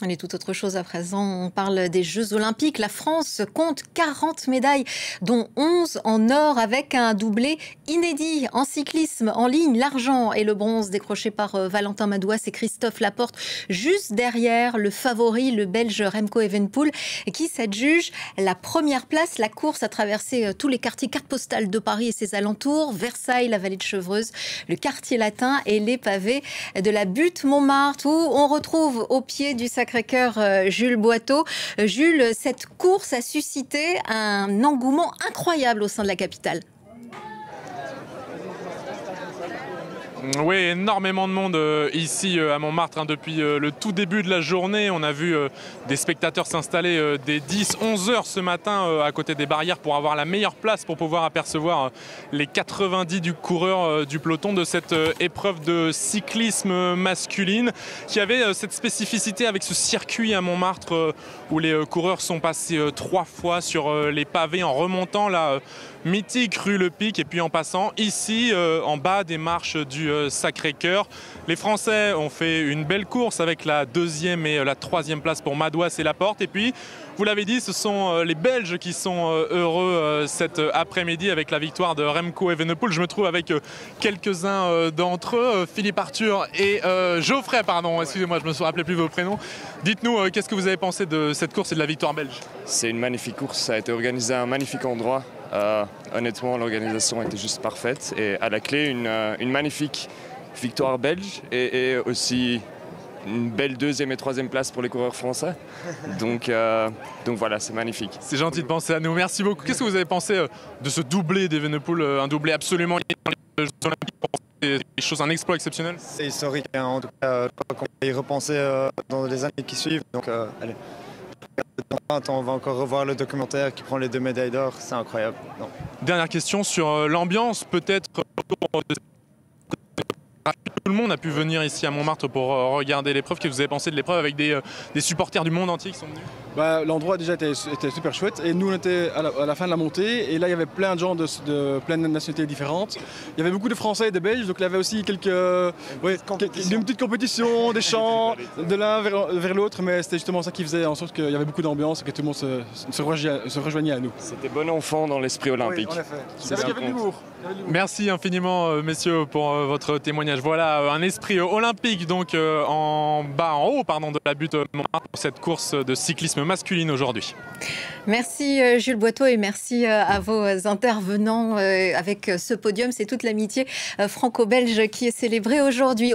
Allez, tout autre chose à présent, on parle des Jeux Olympiques. La France compte 40 médailles, dont 11 en or avec un doublé inédit. En cyclisme, en ligne, l'argent et le bronze décrochés par Valentin Madouas et Christophe Laporte, juste derrière le favori, le Belge Remco Evenepoel, qui s'adjuge la première place. La course a traversé tous les quartiers carte postale de Paris et ses alentours, Versailles, la vallée de Chevreuse, le quartier latin et les pavés de la butte Montmartre, où on retrouve au pied du Sacré-Cœur Jules Boiteau. Jules, cette course a suscité un engouement incroyable au sein de la capitale. Oui, énormément de monde ici à Montmartre depuis le tout début de la journée. On a vu des spectateurs s'installer dès 10-11 heures ce matin à côté des barrières pour avoir la meilleure place pour pouvoir apercevoir les 90 du coureur du peloton de cette épreuve de cyclisme masculine qui avait cette spécificité avec ce circuit à Montmartre où les coureurs sont passés 3 fois sur les pavés en remontant la mythique rue Le Pic et puis en passant ici en bas des marches du Sacré-Cœur. Les Français ont fait une belle course avec la 2e et la 3e place pour Madouas et Laporte. Et puis, vous l'avez dit, ce sont les Belges qui sont heureux cet après-midi avec la victoire de Remco Evenepoel. Je me trouve avec quelques-uns d'entre eux, Philippe Arthur et Geoffrey, pardon, excusez-moi, je ne me souviens plus vos prénoms. Dites-nous, qu'est-ce que vous avez pensé de cette course et de la victoire belge? C'est une magnifique course, ça a été organisé à un magnifique endroit. Honnêtement, l'organisation était juste parfaite et à la clé, une magnifique victoire belge et aussi une belle 2e et 3e place pour les coureurs français. Donc voilà, c'est magnifique. C'est gentil de penser à nous. Merci beaucoup. Qu'est-ce que vous avez pensé de ce doublé d'Evenepoel, un doublé absolument inédit dans les Jeux Olympiques, un exploit exceptionnel? C'est historique, hein. En tout cas, je crois qu'on va y repenser dans les années qui suivent. Donc, allez. On va encore revoir le documentaire qui prend les 2 médailles d'or, c'est incroyable. Non. Dernière question sur l'ambiance, peut-être tout le monde a pu venir ici à Montmartre pour regarder l'épreuve. Qu'est-ce que vous avez pensé de l'épreuve avec des supporters du monde entier qui sont venus? L'endroit déjà était super chouette et nous on était à la fin de la montée et là il y avait plein de gens de plein de nationalités différentes. Il y avait beaucoup de Français et de Belges, donc il y avait aussi une petite compétition, des chants de l'un vers l'autre, mais c'était justement ça qui faisait en sorte qu'il y avait beaucoup d'ambiance et que tout le monde se rejoignait à nous. C'était bon enfant dans l'esprit olympique. Oui, en effet. C'est avec l'humour. Merci infiniment messieurs pour votre témoignage. Voilà un esprit olympique donc en haut de la butte Montmartre pour cette course de cyclisme masculine aujourd'hui. Merci Jules Boiteau et merci à vos intervenants avec ce podium. C'est toute l'amitié franco-belge qui est célébrée aujourd'hui.